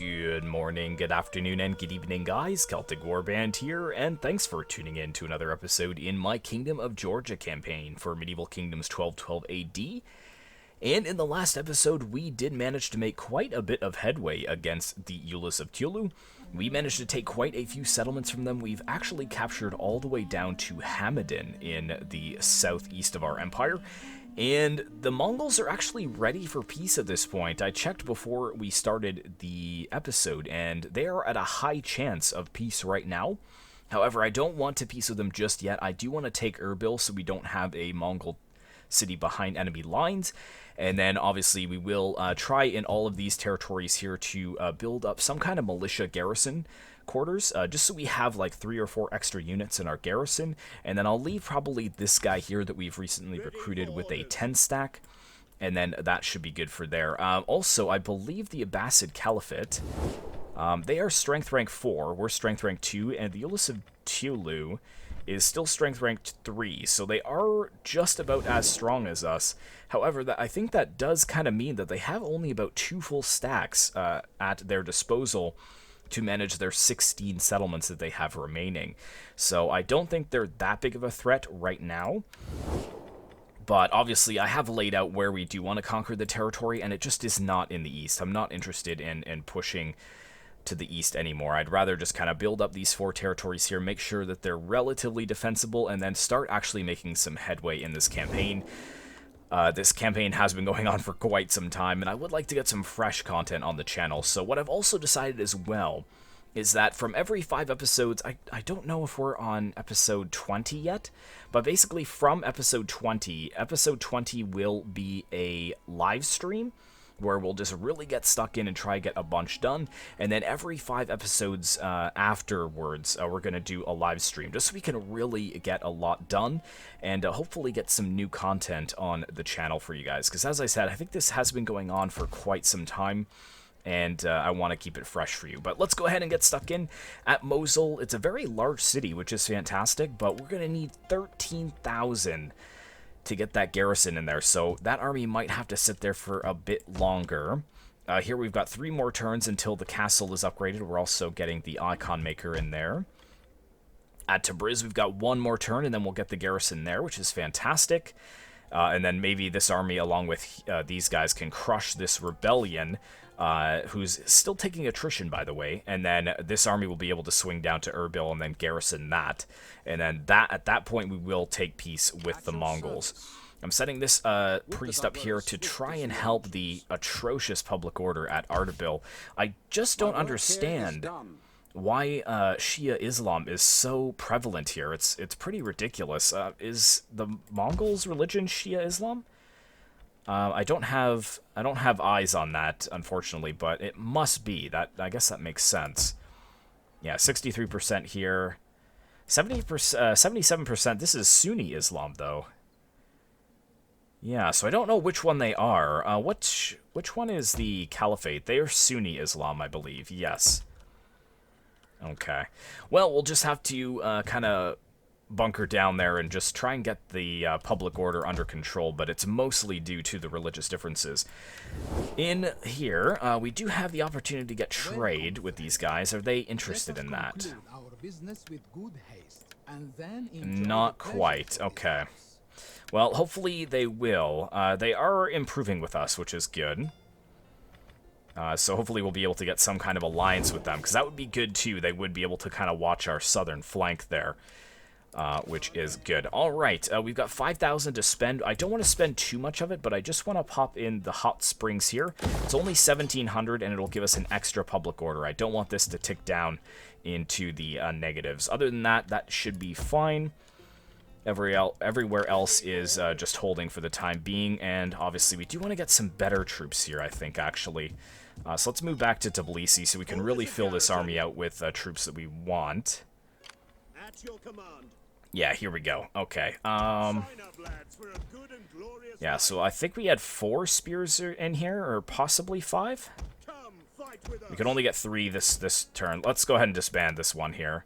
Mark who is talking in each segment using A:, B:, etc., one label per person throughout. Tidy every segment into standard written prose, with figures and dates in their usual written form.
A: Good morning, good afternoon, and good evening, guys. Celtic Warband here, and thanks for tuning in to another episode in my Kingdom of Georgia campaign for Medieval Kingdoms 1212 AD. And in the last episode, we did manage to make quite a bit of headway against the Ulus of Tulu. We managed to take quite a few settlements from them. We've actually captured all the way down to Hamadan in the southeast of our empire. And the Mongols are actually ready for peace at this point. I checked before we started the episode, and they are at a high chance of peace right now. However, I don't want to peace with them just yet. I do want to take Erbil so we don't have a Mongol city behind enemy lines. And then, obviously, we will try in all of these territories here to build up some kind of militia garrison quarters, just so we have like 3 or 4 extra units in our garrison. And then I'll leave probably this guy here that we've recently recruited with a 10 stack, and then that should be good for there. Also, I believe the Abbasid Caliphate, they are strength rank 4, we're strength rank 2, and the Ulus of Tulu is still strength ranked 3, so they are just about as strong as us. However, I think that does kind of mean that they have only about 2 full stacks at their disposal to manage their 16 settlements that they have remaining. So I don't think they're that big of a threat right now. But obviously I have laid out where we do want to conquer the territory, and it just is not in the east. I'm not interested in pushing to the east anymore. I'd rather just kind of build up these 4 territories here, make sure that they're relatively defensible, and then start actually making some headway in this campaign. This campaign has been going on for quite some time, and I would like to get some fresh content on the channel. So what I've also decided as well is that from every 5 episodes, I don't know if we're on episode 20 yet, but basically from episode 20 will be a live stream where we'll just really get stuck in and try to get a bunch done. And then every 5 episodes afterwards, we're going to do a live stream, just so we can really get a lot done, and hopefully get some new content on the channel for you guys. Because as I said, I think this has been going on for quite some time, and I want to keep it fresh for you. But let's go ahead and get stuck in at Mosul. It's a very large city, which is fantastic, but we're going to need 13,000 to get that garrison in there, so that army might have to sit there for a bit longer. Here we've got 3 more turns until the castle is upgraded. We're also getting the icon maker in there. At Tabriz, we've got 1 more turn, and then we'll get the garrison there, which is fantastic. And then maybe this army, along with these guys, can crush this rebellion, who's still taking attrition, by the way. And then this army will be able to swing down to Erbil and then garrison that. And then at that point, we will take peace with the Mongols. I'm setting this priest up here to try and help the atrocious public order at Ardabil. I just don't understand why Shia Islam is so prevalent here. It's pretty ridiculous. Is the Mongols' religion Shia Islam? I don't have eyes on that, unfortunately, but it must be. That I guess that makes sense. Yeah, 63% here. 77%. This is Sunni Islam, though. Yeah, so I don't know which one they are. Which one is the Caliphate? They are Sunni Islam, I believe. Yes. Okay. Well, we'll just have to kind of bunker down there and just try and get the public order under control, but it's mostly due to the religious differences. In here, we do have the opportunity to get trade with these guys. Are they interested in that? Not quite. Okay. Well, hopefully they will. They are improving with us, which is good. So hopefully we'll be able to get some kind of alliance with them, because that would be good too. They would be able to kind of watch our southern flank there. Which is good. Alright, we've got 5,000 to spend. I don't want to spend too much of it, but I just want to pop in the hot springs here. It's only 1,700, and it'll give us an extra public order. I don't want this to tick down into the negatives. Other than that, that should be fine. Everywhere else is just holding for the time being, and obviously we do want to get some better troops here, I think, actually. So let's move back to Tbilisi so we can really fill this army out with troops that we want.
B: At your command.
A: Yeah, here we go. Okay. Yeah, so I think we had 4 spears in here, or possibly 5. We can only get 3 this turn. Let's go ahead and disband this one here.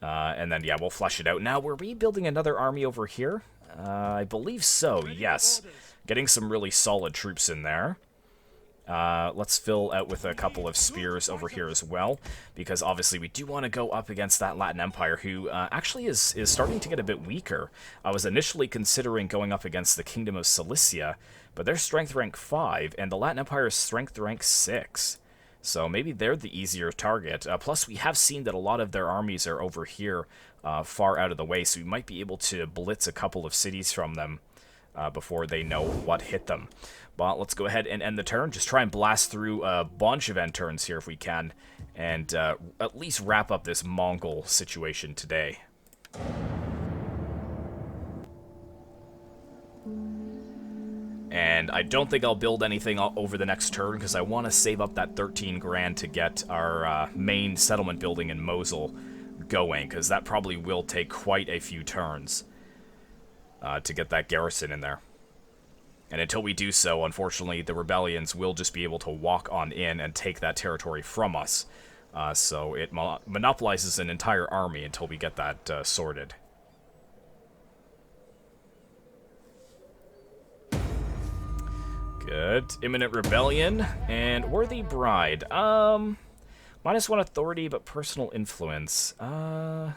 A: And then, yeah, we'll flush it out. Now, were we building another army over here? I believe so, yes. Getting some really solid troops in there. Let's fill out with a couple of spears over here as well, because obviously we do want to go up against that Latin Empire, who actually is starting to get a bit weaker. I was initially considering going up against the Kingdom of Cilicia, but they're strength rank 5, and the Latin Empire is strength rank 6. So maybe they're the easier target. Plus, we have seen that a lot of their armies are over here, far out of the way, so we might be able to blitz a couple of cities from them before they know what hit them. But let's go ahead and end the turn. Just try and blast through a bunch of end turns here if we can, and at least wrap up this Mongol situation today. And I don't think I'll build anything over the next turn, because I want to save up that 13 grand to get our main settlement building in Mosul going, because that probably will take quite a few turns to get that garrison in there. And until we do so, unfortunately, the rebellions will just be able to walk on in and take that territory from us. So it monopolizes an entire army until we get that sorted. Good. Imminent rebellion and worthy bride. -1 authority, but personal influence. Yeah,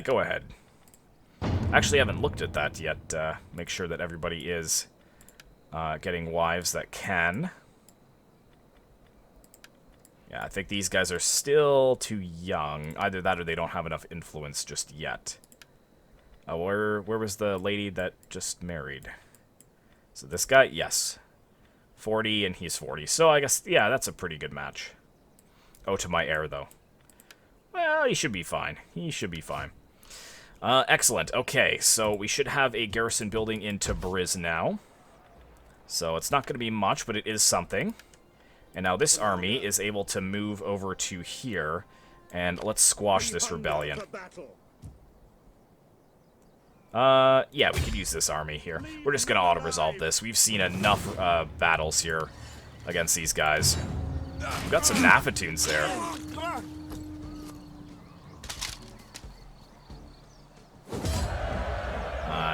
A: go ahead. Actually, I haven't looked at that yet. Make sure that everybody is getting wives that can. Yeah, I think these guys are still too young. Either that or they don't have enough influence just yet. Where was the lady that just married? So this guy, yes. 40 and he's 40. So I guess, yeah, that's a pretty good match. Oh, to my heir, though. Well, he should be fine. He should be fine. Excellent. Okay, so we should have a garrison building in Tabriz now. So it's not going to be much, but it is something. And now this army is able to move over to here, and let's squash this rebellion. Yeah, we could use this army here. We're just going to auto-resolve this. We've seen enough battles here against these guys. We've got some Nafatunes there.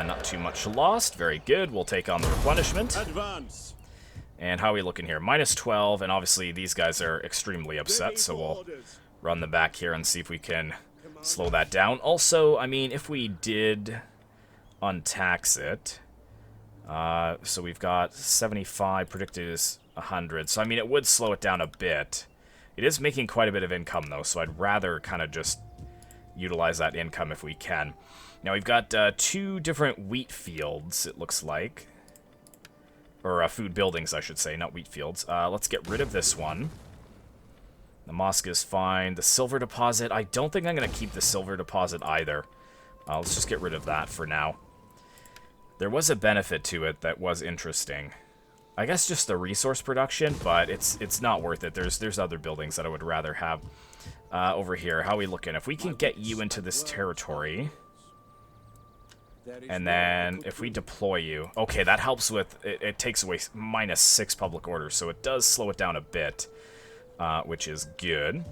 A: Not too much lost. Very good. We'll take on the replenishment.
B: Advance.
A: And how are we looking here? -12, and obviously these guys are extremely upset, so we'll run them back here and see if we can slow that down. Also, I mean, if we did untax it, so we've got 75, predicted is 100, so I mean, it would slow it down a bit. It is making quite a bit of income, though, so I'd rather kind of just utilize that income if we can. Now, we've got 2 different wheat fields, it looks like. Or food buildings, I should say, not wheat fields. Let's get rid of this one. The mosque is fine. The silver deposit, I don't think I'm going to keep the silver deposit either. Let's just get rid of that for now. There was a benefit to it that was interesting. I guess just the resource production, but it's not worth it. There's other buildings that I would rather have. Over here, how are we looking? If we can get you into this territory, and then if we deploy you, okay, that helps with, it takes away -6 public order, so it does slow it down a bit, which is good.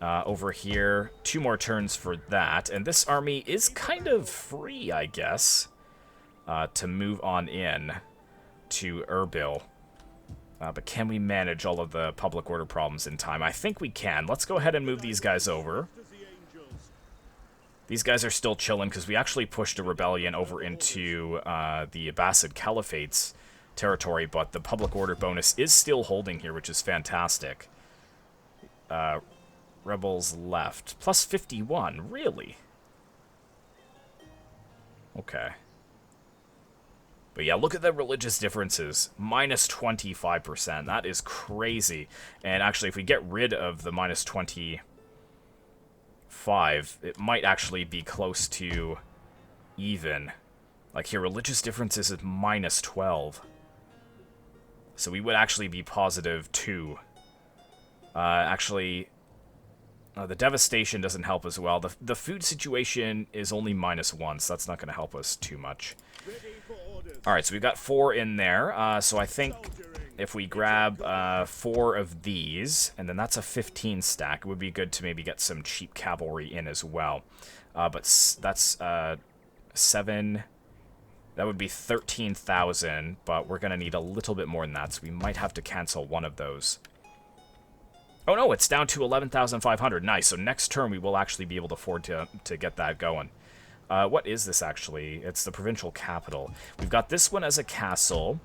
A: Over here, 2 more turns for that, and this army is kind of free, I guess, to move on in to Erbil. But can we manage all of the public order problems in time? I think we can. Let's go ahead and move these guys over. These guys are still chilling because we actually pushed a rebellion over into the Abbasid Caliphate's territory, but the public order bonus is still holding here, which is fantastic. Rebels left. Plus 51. Really? Okay. But yeah, look at the religious differences. -25%. That is crazy. And actually, if we get rid of the -25, it might actually be close to even. Like here, religious differences is -12. So we would actually be +2. Actually, the devastation doesn't help as well. The food situation is only -1, so that's not going to help us too much. Alright, so we've got 4 in there. So I think if we grab 4 of these, and then that's a 15 stack, it would be good to maybe get some cheap cavalry in as well. But that's 7, That would be 13,000, but we're going to need a little bit more than that, so we might have to cancel one of those. Oh no, it's down to 11,500. Nice, so next turn we will actually be able to afford to get that going. What is this actually? It's the provincial capital. We've got this one as a castle.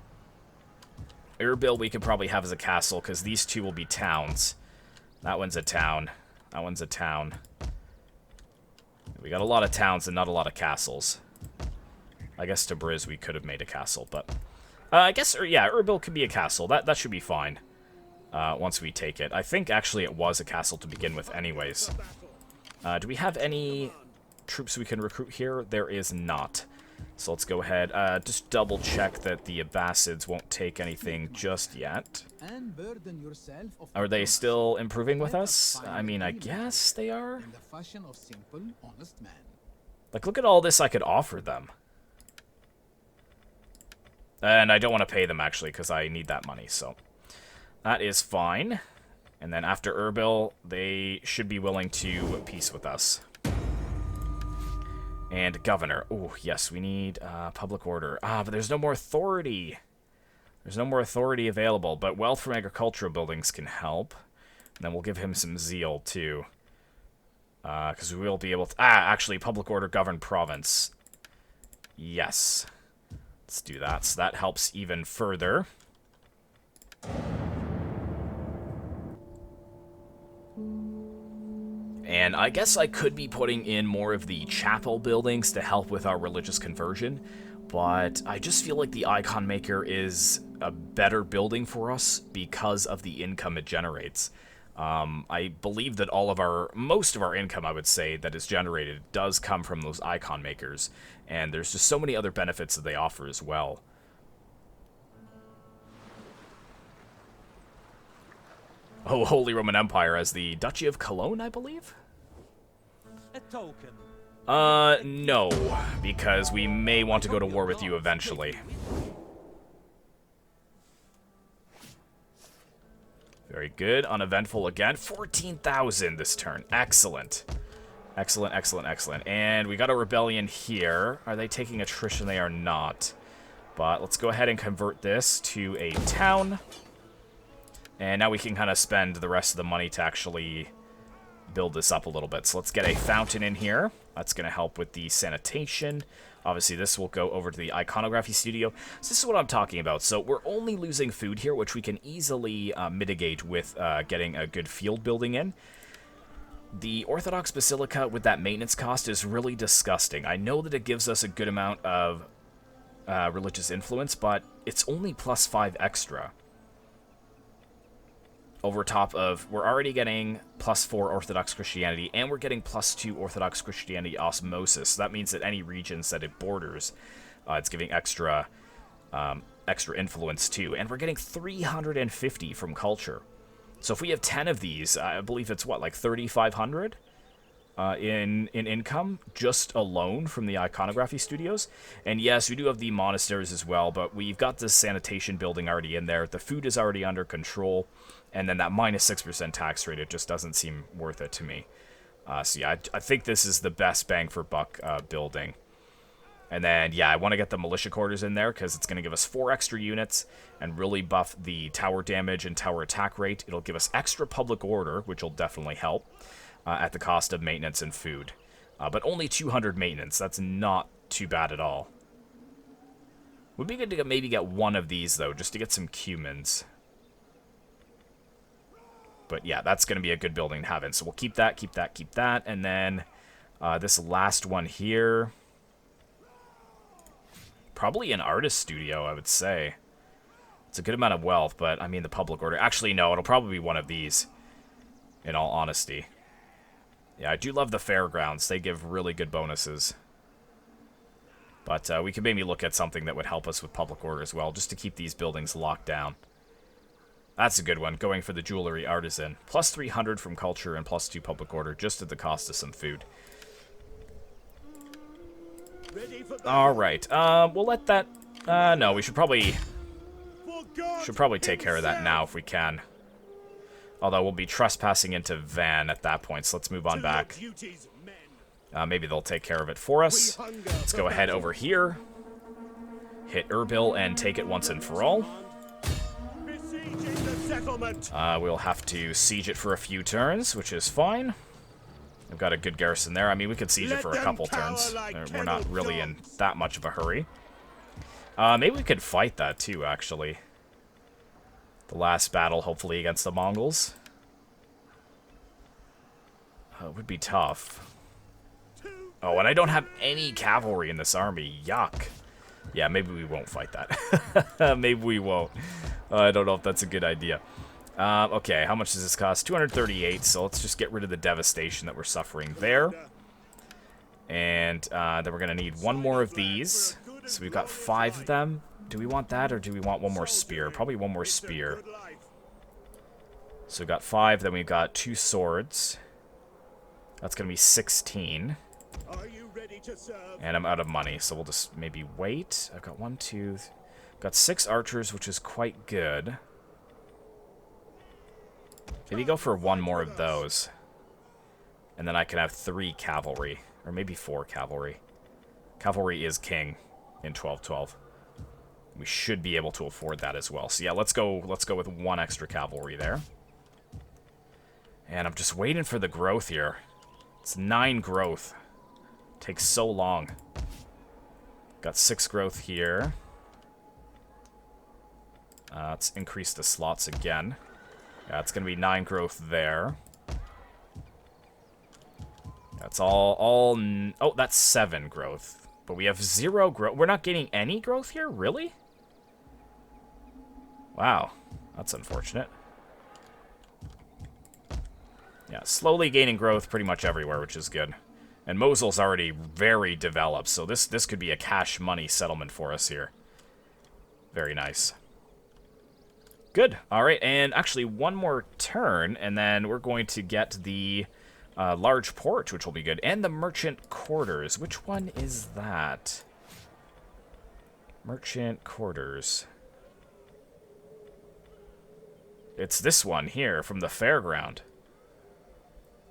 A: Erbil we could probably have as a castle, because these two will be towns. That one's a town. That one's a town. We got a lot of towns and not a lot of castles. I guess Tabriz we could have made a castle, but... I guess, yeah, Erbil could be a castle. That should be fine. Once we take it. I think, actually, it was a castle to begin with anyways. Do we have any troops we can recruit here? There is not. So let's go ahead. Just double check that the Abbasids won't take anything just yet. Are they still improving with us? I mean, I guess they are. Like, look at all this I could offer them. And I don't want to pay them, actually, because I need that money, so... That is fine. And then after Erbil, they should be willing to peace with us. And governor. Oh, yes, we need public order. But there's no more authority. There's no more authority available, but wealth from agricultural buildings can help. And then we'll give him some zeal, too. Because we will be able to... actually, public order, govern province. Yes. Let's do that. So that helps even further. And I guess I could be putting in more of the chapel buildings to help with our religious conversion, but I just feel like the Icon Maker is a better building for us because of the income it generates. I believe that most of our income, I would say, that is generated does come from those Icon Makers, and there's just so many other benefits that they offer as well. Oh, Holy Roman Empire as the Duchy of Cologne, I believe?
B: A token.
A: No, because we may want to go to war with you eventually. Very good. Uneventful again. 14,000 this turn. Excellent. Excellent, excellent, excellent. And we got a rebellion here. Are they taking attrition? They are not. But let's go ahead and convert this to a town. And now we can kind of spend the rest of the money to actually build this up a little bit. So let's get a fountain in here. That's going to help with the sanitation. Obviously, this will go over to the iconography studio. So this is what I'm talking about. So we're only losing food here, which we can easily mitigate with getting a good field building in. The Orthodox Basilica with that maintenance cost is really disgusting. I know that it gives us a good amount of religious influence, but it's only +5 extra. Over top of, we're already getting +4 Orthodox Christianity, and we're getting +2 Orthodox Christianity osmosis. So that means that any regions that it borders, it's giving extra influence too. And we're getting 350 from culture. So if we have 10 of these, I believe it's what, like 3,500 in income just alone from the iconography studios. And yes, we do have the monasteries as well, but we've got this sanitation building already in there. The food is already under control. And then that -6% tax rate, it just doesn't seem worth it to me. So yeah, I think this is the best bang for buck building. And then, yeah, I want to get the militia quarters in there because it's going to give us 4 extra units and really buff the tower damage and tower attack rate. It'll give us extra public order, which will definitely help at the cost of maintenance and food. But only 200 maintenance. That's not too bad at all. Would be good to maybe get one of these, though, just to get some cumins. But yeah, that's going to be a good building to have in. So we'll keep that, keep that, keep that. And then this last one here. Probably an artist studio, I would say. It's a good amount of wealth, but I mean the public order. Actually, no, it'll probably be one of these, in all honesty. Yeah, I do love the fairgrounds. They give really good bonuses. But we could maybe look at something that would help us with public order as well, just to keep these buildings locked down. That's a good one, going for the jewelry artisan. Plus 300 from culture and plus 2 public order, just at the cost of some food. Alright, we'll let that... no, we should probably take care of that now if we can. Although we'll be trespassing into Van at that point, so let's move on back. Maybe they'll take care of it for us. Let's go ahead over here. hit Erbil and take it once and for all.
B: Besieging the settlement.
A: We'll have to siege it for a few turns, which is fine. We've got a good garrison there. I mean, we could siege it for a couple turns. We're not really in that much of a hurry. Maybe we could fight that too, actually. The last battle, hopefully, against the Mongols. It would be tough. Oh, and I don't have any cavalry in this army. Yuck. Yeah, maybe we won't fight that. Maybe we won't. I don't know if that's a good idea. Okay, how much does this cost? 238, so let's just get rid of the devastation that we're suffering there. And then we're going to need one more of these. So we've got 5 of them. Do we want that, or do we want one more spear? Probably one more spear. So we've got 5, then we've got 2 swords. That's going to be 16. And I'm out of money, so we'll just maybe wait. I've got 1, 2... Got 6 archers, which is quite good. Maybe go for 1 more of those. And then I can have 3 cavalry. Or maybe 4 cavalry. Cavalry is king in 1212. We should be able to afford that as well. So yeah, let's go with 1 extra cavalry there. And I'm just waiting for the growth here. It's 9 growth. Takes so long. Got 6 growth here. Let's increase the slots again. Yeah, it's going to be 9 growth there. That's all... Oh, that's 7 growth. But we have 0 growth. We're not getting any growth here? Really? Wow. That's unfortunate. Yeah, slowly gaining growth pretty much everywhere, which is good. And Mosul's already very developed, so this could be a cash money settlement for us here. Very nice. Good. All right, and actually one more turn, and then we're going to get the large port, which will be good, and the merchant quarters. Which one is that? Merchant quarters. It's this one here from the fairground.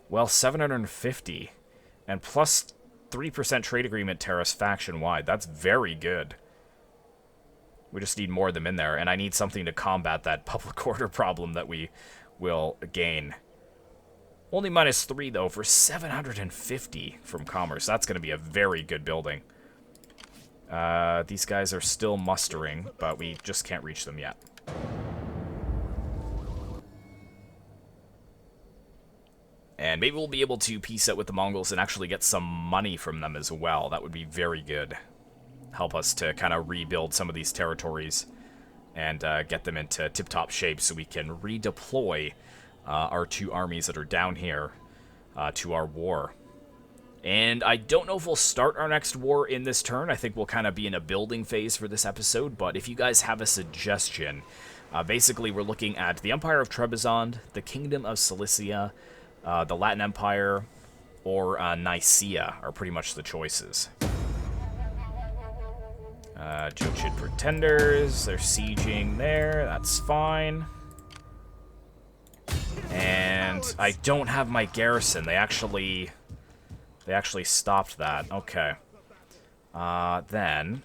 A: Well, 750. And plus 3% trade agreement tariffs faction-wide. That's very good. We just need more of them in there, and I need something to combat that public order problem that we will gain. Only -3, though, for 750 from commerce. That's going to be a very good building. These guys are still mustering, but we just can't reach them yet. And maybe we'll be able to peace out with the Mongols and actually get some money from them as well. That would be very good. Help us to kind of rebuild some of these territories and get them into tip-top shape so we can redeploy our 2 armies that are down here to our war. And I don't know if we'll start our next war in this turn. I think we'll kind of be in a building phase for this episode, but if you guys have a suggestion, basically we're looking at the Empire of Trebizond, the Kingdom of Cilicia, the Latin Empire, or Nicaea are pretty much the choices. Jochid Pretenders, they're sieging there, that's fine. And I don't have my garrison, they actually stopped that, okay. Then,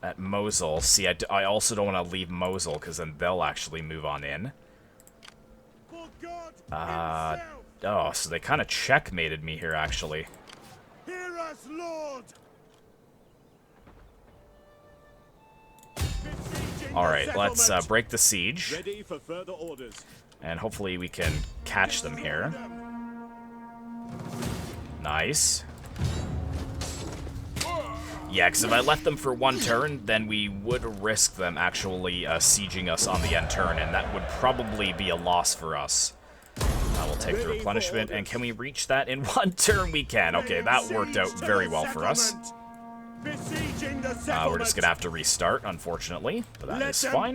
A: at Mosul, see, I also don't want to leave Mosul, because then they'll actually move on in. Oh, so they kind of checkmated me here, actually.
B: Hear us, Lord.
A: Alright, let's break the siege.
B: Ready for further orders.
A: And hopefully we can catch them here. Nice. Yeah, because if I left them for 1 turn, then we would risk them actually sieging us on the end turn, and that would probably be a loss for us. We'll take the replenishment, and can we reach that in 1 turn? We can. Okay, that worked out very well for us. We're just going to have to restart, unfortunately, but that is fine.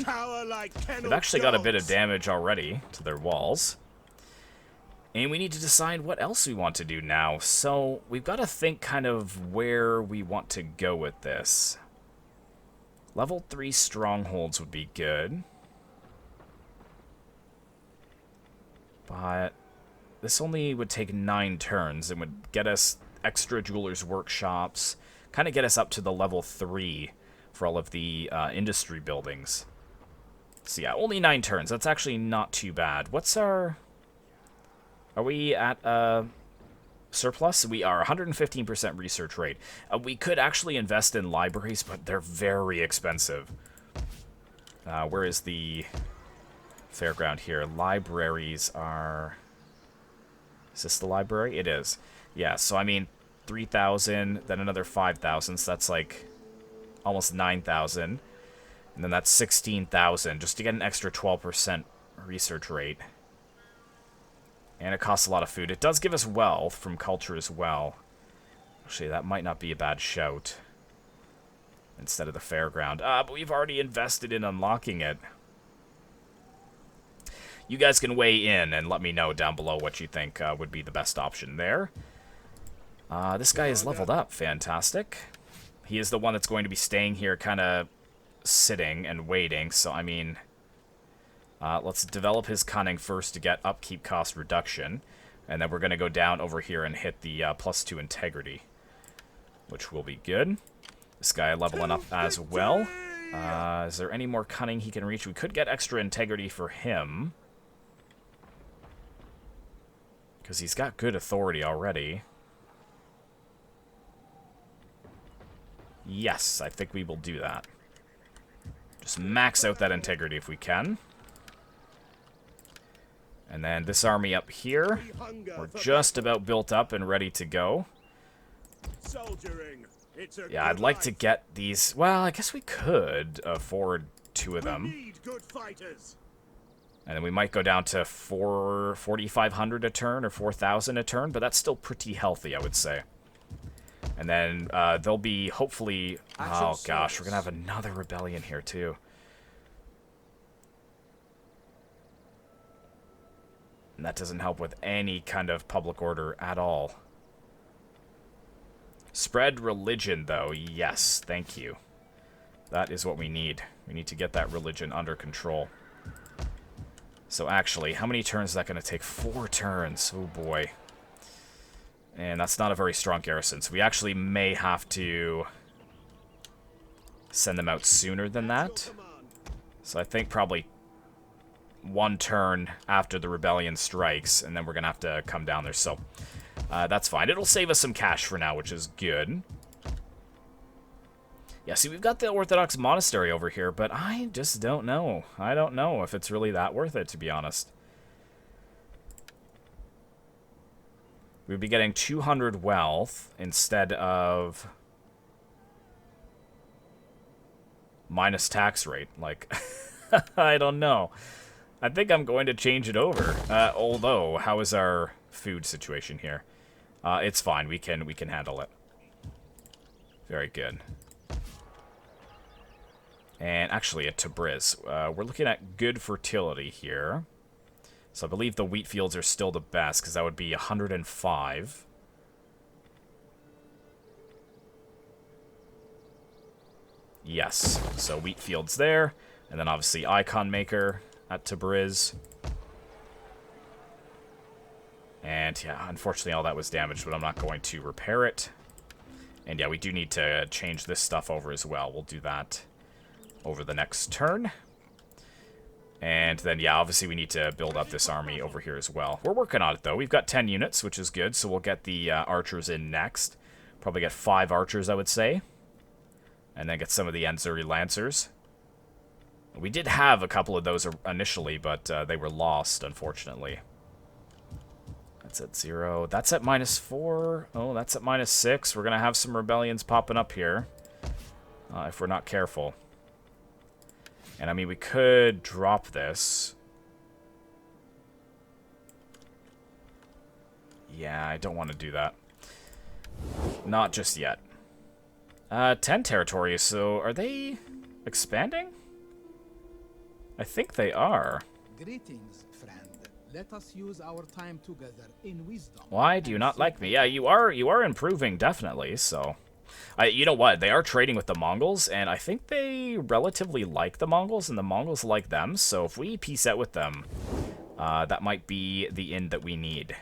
A: We've actually got a bit of damage already to their walls. And we need to decide what else we want to do now. So we've got to think kind of where we want to go with this. Level 3 strongholds would be good. But this only would take 9 turns and would get us extra jewelers' workshops, kind of get us up to the level 3 for all of the industry buildings. So yeah, only 9 turns. That's actually not too bad. What's our... Are we at surplus? We are 115% research rate. We could actually invest in libraries, but they're very expensive. Where is the fairground here? Libraries are... Is this the library? It is. Yeah, so I mean, 3,000, then another 5,000, so that's like almost 9,000. And then that's 16,000, just to get an extra 12% research rate. And it costs a lot of food. It does give us wealth from culture as well. Actually, that might not be a bad shout. Instead of the fairground. But we've already invested in unlocking it. You guys can weigh in and let me know down below what you think would be the best option there. This guy is leveled up. Fantastic. He is the one that's going to be staying here kind of sitting and waiting. So, I mean, let's develop his cunning first to get upkeep cost reduction. And then we're going to go down over here and hit the +2 integrity, which will be good. This guy leveling up as well. Is there any more cunning he can reach? We could get extra integrity for him, because he's got good authority already. Yes, I think we will do that. Just max out that integrity if we can. And then this army up here, we're just about built up and ready to go. Yeah, I'd like to get these... Well, I guess we could afford 2 of them. And then we might go down to 4,500 a turn or 4,000 a turn, but that's still pretty healthy, I would say. And then they'll be hopefully... Oh gosh, we're going to have another rebellion here too. And that doesn't help with any kind of public order at all. Spread religion, though. Yes, thank you. That is what we need. We need to get that religion under control. So actually, how many turns is that going to take? 4 turns. Oh boy. And that's not a very strong garrison, so we actually may have to send them out sooner than that. So I think probably 1 turn after the rebellion strikes, and then we're going to have to come down there. So that's fine. It'll save us some cash for now, which is good. Yeah, see, we've got the Orthodox monastery over here, but I just don't know. I don't know if it's really that worth it, to be honest. We'd be getting 200 wealth instead of minus tax rate. Like, I don't know. I think I'm going to change it over. Although, how is our food situation here? It's fine. We can handle it. Very good. And actually, at Tabriz, we're looking at good fertility here. So I believe the wheat fields are still the best, because that would be 105. Yes, so wheat fields there. And then obviously Icon Maker at Tabriz. And yeah, unfortunately all that was damaged, but I'm not going to repair it. And yeah, we do need to change this stuff over as well. We'll do that over the next turn. And then, yeah, obviously we need to build up this army over here as well. We're working on it, though. We've got 10 units, which is good, so we'll get the archers in next. Probably get 5 archers, I would say. And then get some of the Enzuri Lancers. We did have a couple of those initially, but they were lost, unfortunately. That's at 0. That's at -4. Oh, that's at -6. We're going to have some rebellions popping up here. If we're not careful. And I mean, we could drop this. Yeah, I don't want to do that. Not just yet. 10 territories, so are they expanding? I think they are.
C: Greetings, friend. Let us use our time together in wisdom.
A: Why do you not like me? Yeah, you are improving, definitely, so... you know what? They are trading with the Mongols, and I think they relatively like the Mongols, and the Mongols like them. So if we peace out with them, that might be the end that we need.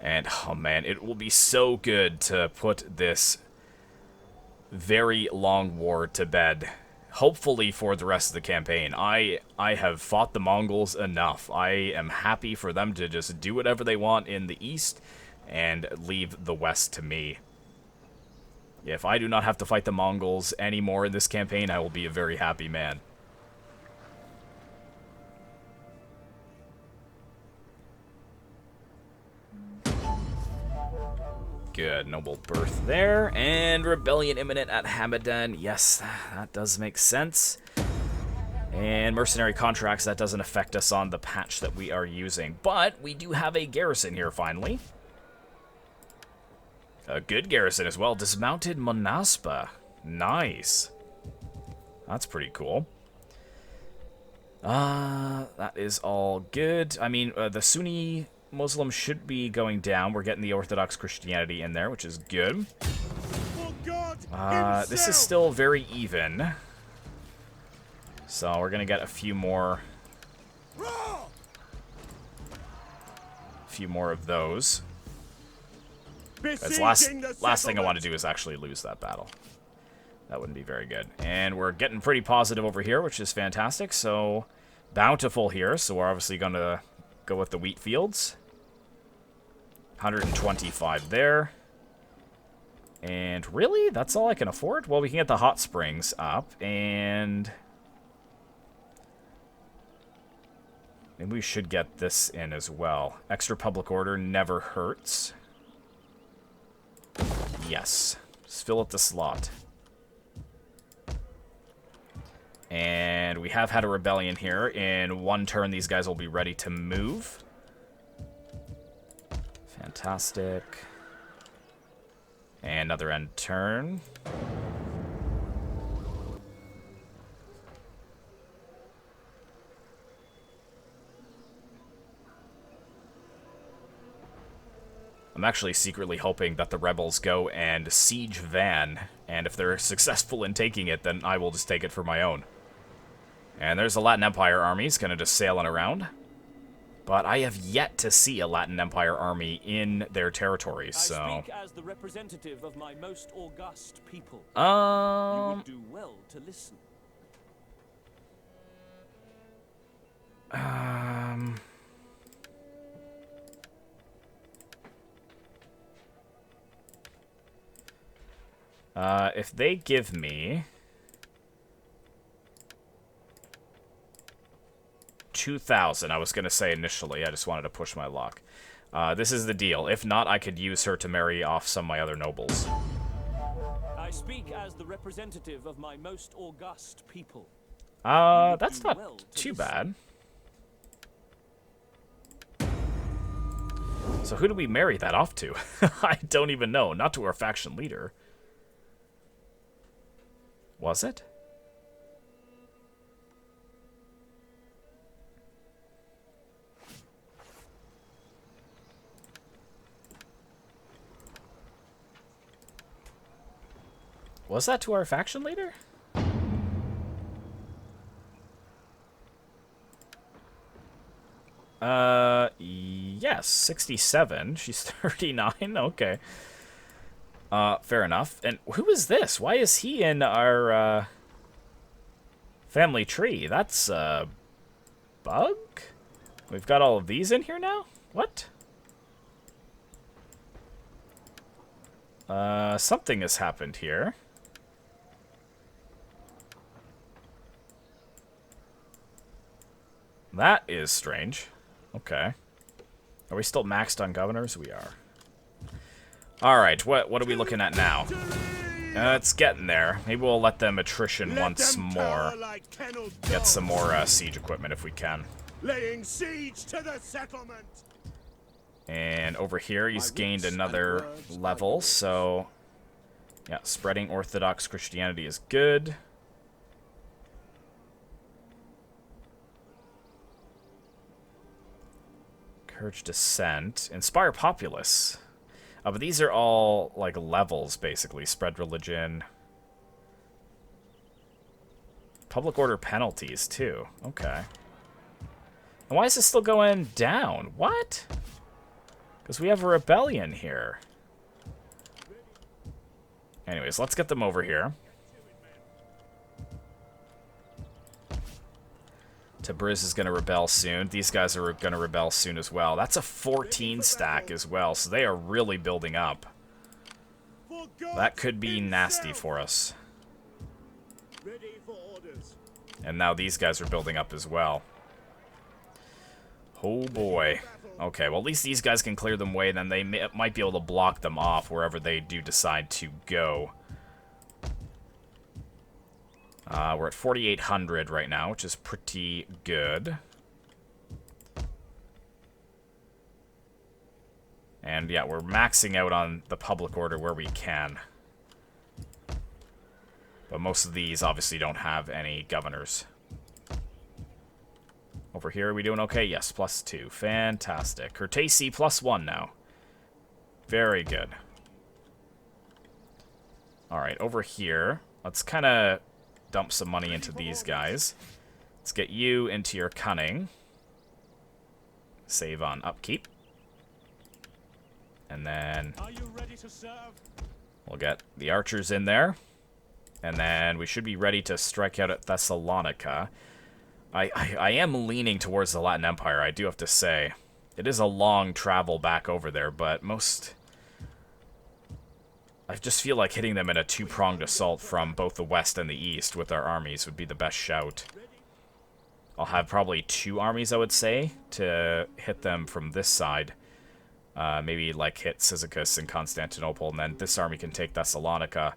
A: And, oh man, it will be so good to put this very long war to bed. Hopefully for the rest of the campaign. I have fought the Mongols enough. I am happy for them to just do whatever they want in the east and leave the west to me. If I do not have to fight the Mongols anymore in this campaign, I will be a very happy man. Good, noble birth there, and rebellion imminent at Hamadan. Yes, that does make sense. And mercenary contracts, that doesn't affect us on the patch that we are using. But we do have a garrison here, finally. A good garrison as well. Dismounted Monaspa. Nice. That's pretty cool. That is all good. I mean, the Sunni Muslims should be going down. We're getting the Orthodox Christianity in there, which is good. This is still very even. So we're going to get a few more of those. Because last thing I want to do is actually lose that battle. That wouldn't be very good. And we're getting pretty positive over here, which is fantastic. So bountiful here. So we're obviously going to go with the wheat fields. 125 there. And really? That's all I can afford? Well, we can get the hot springs up. And maybe we should get this in as well. Extra public order never hurts. Yes. Just fill up the slot. And we have had a rebellion here. In one turn, these guys will be ready to move. Fantastic. And another end turn. I'm actually secretly hoping that the rebels go and siege Van, and if they're successful in taking it, then I will just take it for my own. And there's the Latin Empire armies kind of just sailing around. But I have yet to see a Latin Empire army in their territories, so
D: I speak as the representative of my most august people.
A: You
D: would do well to listen.
A: If they give me 2,000, I was going to say initially, I just wanted to push my luck. This is the deal. If not, I could use her to marry off some of my other nobles.
D: I speak as the representative of my most august people.
A: That's not too bad. So who do we marry that off to? I don't even know. Not to our faction leader. Was it? Was that to our faction leader? Yes, 67. She's 39. Okay. Fair enough. And who is this? Why is he in our, family tree? That's a bug? We've got all of these in here now? What? Something has happened here. That is strange. Okay. Are we still maxed on governors? We are. Alright, what are we looking at now? It's getting there. Maybe we'll let them attrition once more. Get some more siege equipment if we can.
B: Laying siege to the settlement.
A: And over here, he's gained another level, so yeah, spreading Orthodox Christianity is good. Encourage dissent. Inspire populace. But these are all, like, levels, basically. Spread religion. Public order penalties, too. Okay. And why is this still going down? What? Because we have a rebellion here. Anyways, let's get them over here. Tabriz is going to rebel soon. These guys are going to rebel soon as well. That's a 14 stack as well, so they are really building up. That could be nasty for us. And now these guys are building up as well. Oh boy. Okay, well at least these guys can clear them away, then they might be able to block them off wherever they do decide to go. We're at 4,800 right now, which is pretty good. And yeah, we're maxing out on the public order where we can. But most of these obviously don't have any governors. Over here, are we doing okay? Yes, +2. Fantastic. Courtesy +1 now. Very good. Alright, over here, let's kind of dump some money into these guys. Let's get you into your cunning. Save on upkeep. And then we'll get the archers in there. And then we should be ready to strike out at Thessalonica. I am leaning towards the Latin Empire, I do have to say. It is a long travel back over there, but I just feel like hitting them in a two-pronged assault from both the west and the east with our armies would be the best shout. I'll have probably 2 armies, I would say, to hit them from this side. Maybe, like, hit Cyzicus and Constantinople, and then this army can take Thessalonica,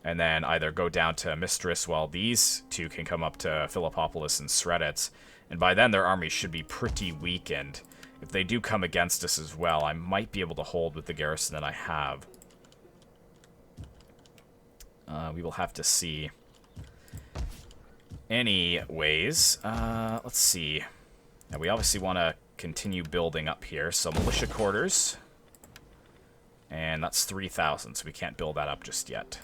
A: and then either go down to Mistris while these 2 can come up to Philippopolis and Sredets. And by then, their armies should be pretty weakened. If they do come against us as well, I might be able to hold with the garrison that I have. We will have to see. Anyways, let's see. Now, we obviously want to continue building up here. So, militia quarters. And that's 3,000, so we can't build that up just yet.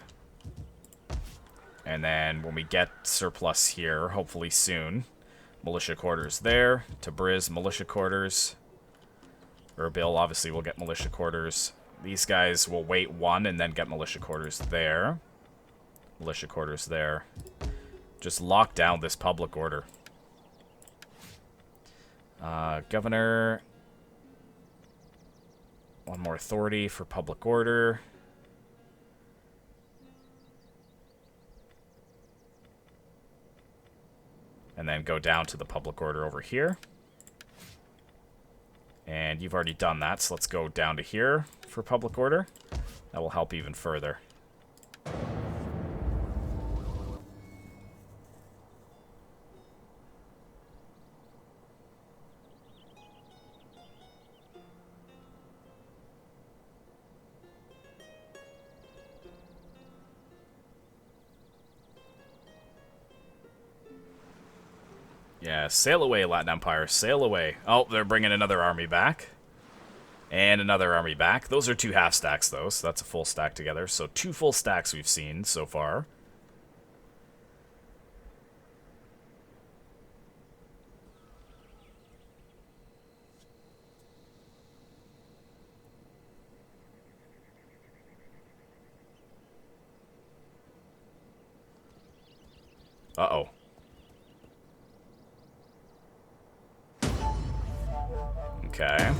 A: And then when we get surplus here, hopefully soon, militia quarters there. Tabriz, militia quarters. Erbil, obviously, will get militia quarters. These guys will wait 1 and then get militia quarters there. Militia quarters there. Just lock down this public order. Governor. 1 more authority for public order. And then go down to the public order over here. And you've already done that, so let's go down to here for public order. That will help even further. Yeah, sail away, Latin Empire. Sail away. Oh, they're bringing another army back. And another army back. Those are 2 half stacks, though, so that's a full stack together. So 2 full stacks we've seen so far. Uh-oh. Okay.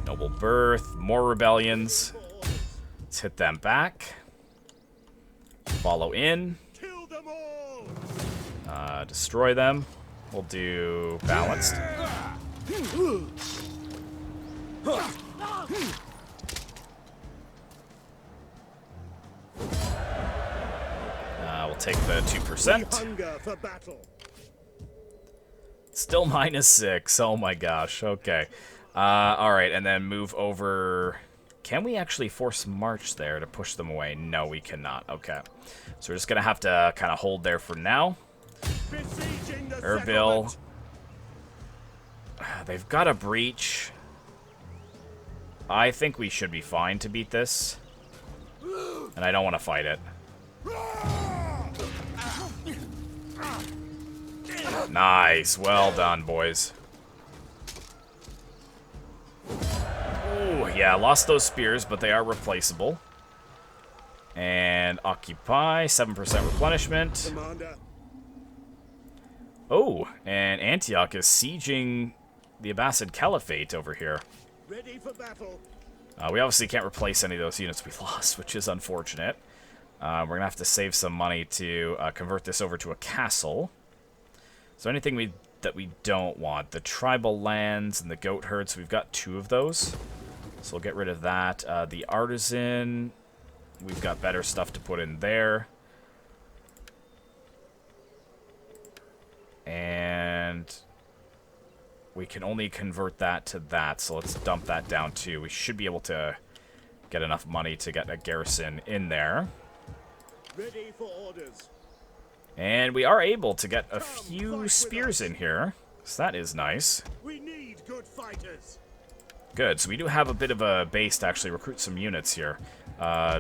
A: Noble birth, more rebellions. Let's hit them back. Follow in.
B: Kill them all.
A: Destroy them. We'll do balanced. We'll take the 2%.
B: Hunger for battle.
A: Still -6. Oh my gosh. Okay. Alright, and then move over. Can we actually force march there to push them away? No, we cannot. Okay. So we're just going to have to kind of hold there for now. Erbil. They've got a breach. I think we should be fine to beat this. And I don't want to fight it. Nice. Well done, boys. Yeah, lost those spears, but they are replaceable. And occupy, 7% replenishment.
B: Commander.
A: Oh, and Antioch is sieging the Abbasid Caliphate over here.
B: Ready for battle.
A: We obviously can't replace any of those units we lost, which is unfortunate. We're going to have to save some money to convert this over to a castle. So anything that we don't want. The tribal lands and the goat herds, we've got 2 of those. So we'll get rid of that. The artisan, we've got better stuff to put in there. And we can only convert that to that, so let's dump that down too. We should be able to get enough money to get a garrison in there.
B: Ready for orders.
A: And we are able to get a few spears in here, so that is nice.
B: We need good fighters.
A: Good, so we do have a bit of a base to actually recruit some units here,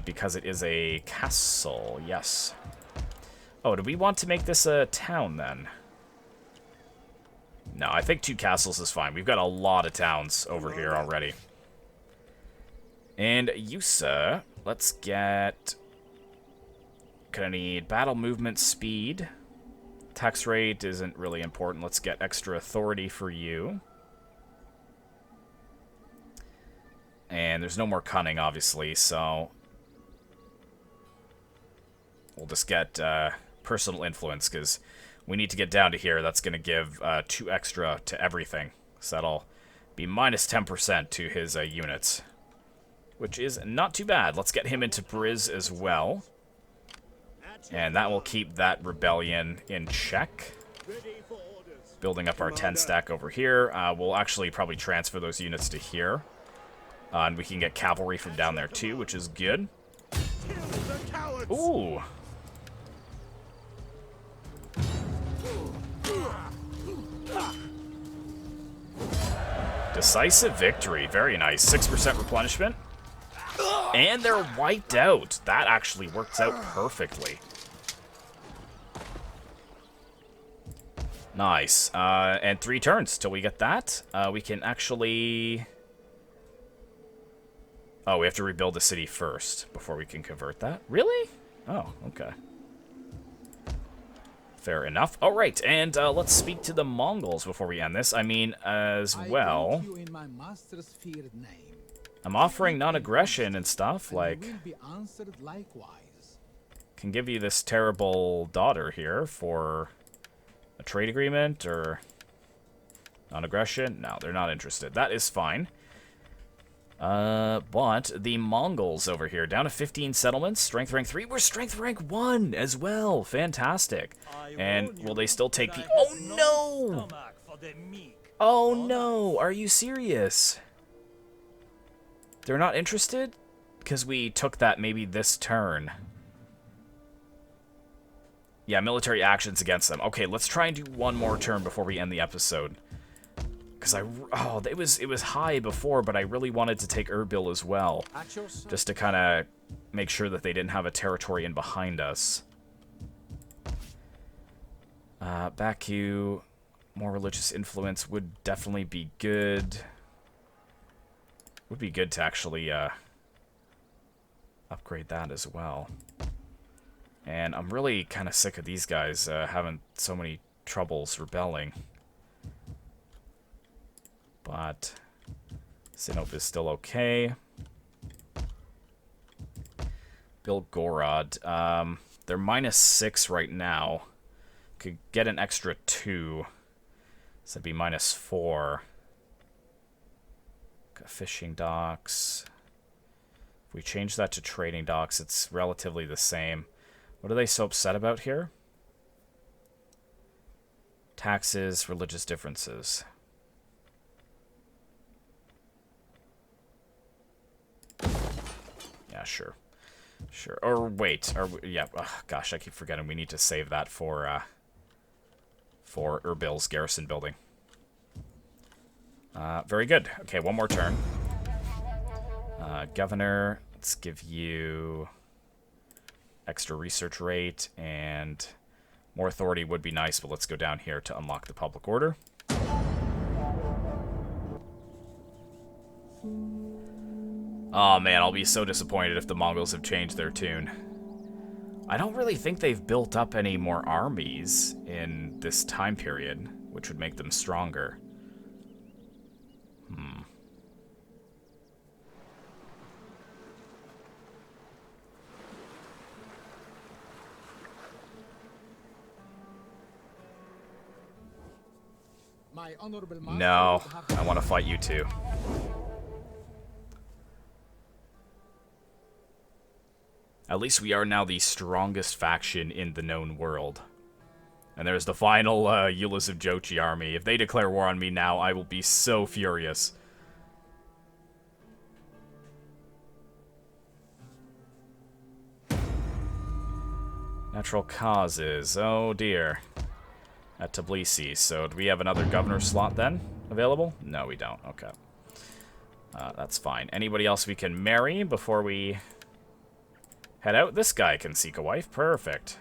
A: because it is a castle, yes. Oh, do we want to make this a town then? No, I think 2 castles is fine. We've got a lot of towns over here already. And you, sir, let's get... Gonna need battle movement speed. Tax rate isn't really important. Let's get extra authority for you. And there's no more cunning, obviously, so... We'll just get personal influence, because we need to get down to here. That's going to give 2 extra to everything. So that'll be minus 10% to his units. Which is not too bad. Let's get him into Briz as well. And that will keep that rebellion in check.
B: Ready for orders.
A: Building up our 10 stack over here. We'll actually probably transfer those units to here. And we can get cavalry from down there too, which is good.
B: Kill the cowards.
A: Ooh. Decisive victory. Very nice. 6% replenishment. And they're wiped out. That actually works out perfectly. Nice. And 3 turns till we get that. We can actually... Oh, we have to rebuild the city first before we can convert that. Really? Oh, okay. Fair enough. All right, and let's speak to the Mongols before we end this. I mean, as well...
C: You in my master's feared name.
A: I'm offering non-aggression and stuff,
C: And
A: like...
C: you will be answered likewise.
A: Can give you this terrible daughter here for a trade agreement or non-aggression. No, they're not interested. That is fine. But the Mongols over here, down to 15 settlements, strength rank 3. We're strength rank 1 as well. Fantastic. And will they still take the... Oh, no! Oh, no! Are you serious? They're not interested? Because we took that maybe this turn. Yeah, military actions against them. Okay, let's try and do one more turn before we end the episode. Because it was high before, but I really wanted to take Erbil as well. Just to kind of make sure that they didn't have a territory in behind us. Baku, more religious influence would definitely be good. Would be good to actually upgrade that as well. And I'm really kind of sick of these guys having so many troubles rebelling. But Sinop is still okay. Bilgorod. They're -6 right now. Could get an extra 2. So it'd be -4. Got fishing docks. If we change that to trading docks, it's relatively the same. What are they so upset about here? Taxes, religious differences. Yeah, sure. Sure. Or wait. Or yeah. Oh, gosh, I keep forgetting. We need to save that for Erbil's garrison building. Very good. Okay, one more turn. Governor. Let's give you extra research rate and more authority would be nice, but let's go down here to unlock the public order. Oh man, I'll be so disappointed if the Mongols have changed their tune. I don't really think they've built up any more armies in this time period, which would make them stronger.
C: My honorable master
A: No,
C: would have
A: I want to fight you too. At least we are now the strongest faction in the known world. And there's the final Yulas of Jochi army. If they declare war on me now, I will be so furious. Natural causes. Oh dear. At Tbilisi. So do we have another governor slot then available? No, we don't. Okay. That's fine. Anybody else we can marry before we head out? This guy can seek a wife. Perfect.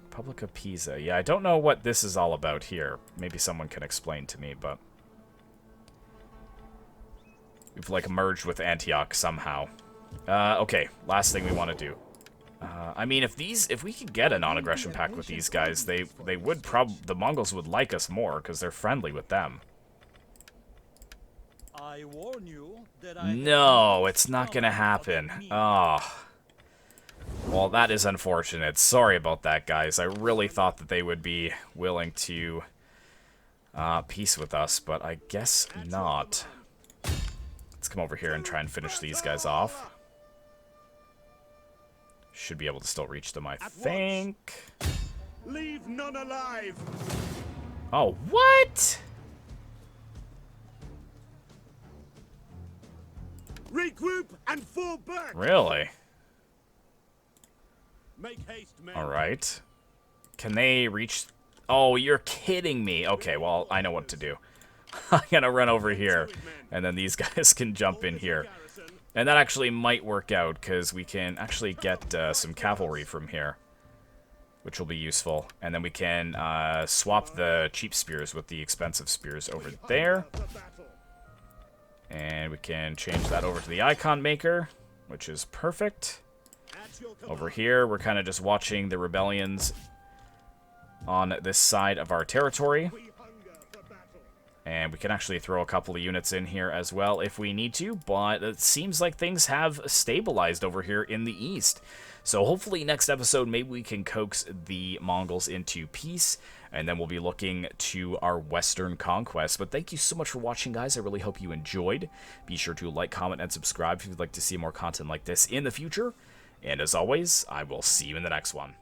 A: Republic of Pisa. Yeah, I don't know what this is all about here. Maybe someone can explain to me, but we've, like, merged with Antioch somehow. Okay, last thing we want to do. I mean, if we could get a non-aggression pact with these guys, the Mongols would like us more, because they're friendly with them.
B: I warn you that I
A: No, it's not gonna happen. Oh. Well, that is unfortunate. Sorry about that, guys. I really thought that they would be willing to peace with us, but I guess not. Let's come over here and try and finish these guys off. Should be able to still reach them, I think.
B: leave none alive.
A: Oh, what?
B: Regroup and fall back.
A: Really?
B: Make haste, men.
A: Alright. Can they reach... Oh, you're kidding me. Okay, well, I know what to do. I'm gonna run over here, and then these guys can jump in here. And that actually might work out, because we can actually get some cavalry from here, which will be useful. And then we can swap the cheap spears with the expensive spears over there. And we can change that over to the icon maker, which is perfect. Over here, we're kind of just watching the rebellions on this side of our territory. And we can actually throw a couple of units in here as well if we need to, but it seems like things have stabilized over here in the east. So hopefully next episode, maybe we can coax the Mongols into peace, and then we'll be looking to our western conquest. But thank you so much for watching, guys. I really hope you enjoyed. Be sure to like, comment, and subscribe if you'd like to see more content like this in the future. And as always, I will see you in the next one.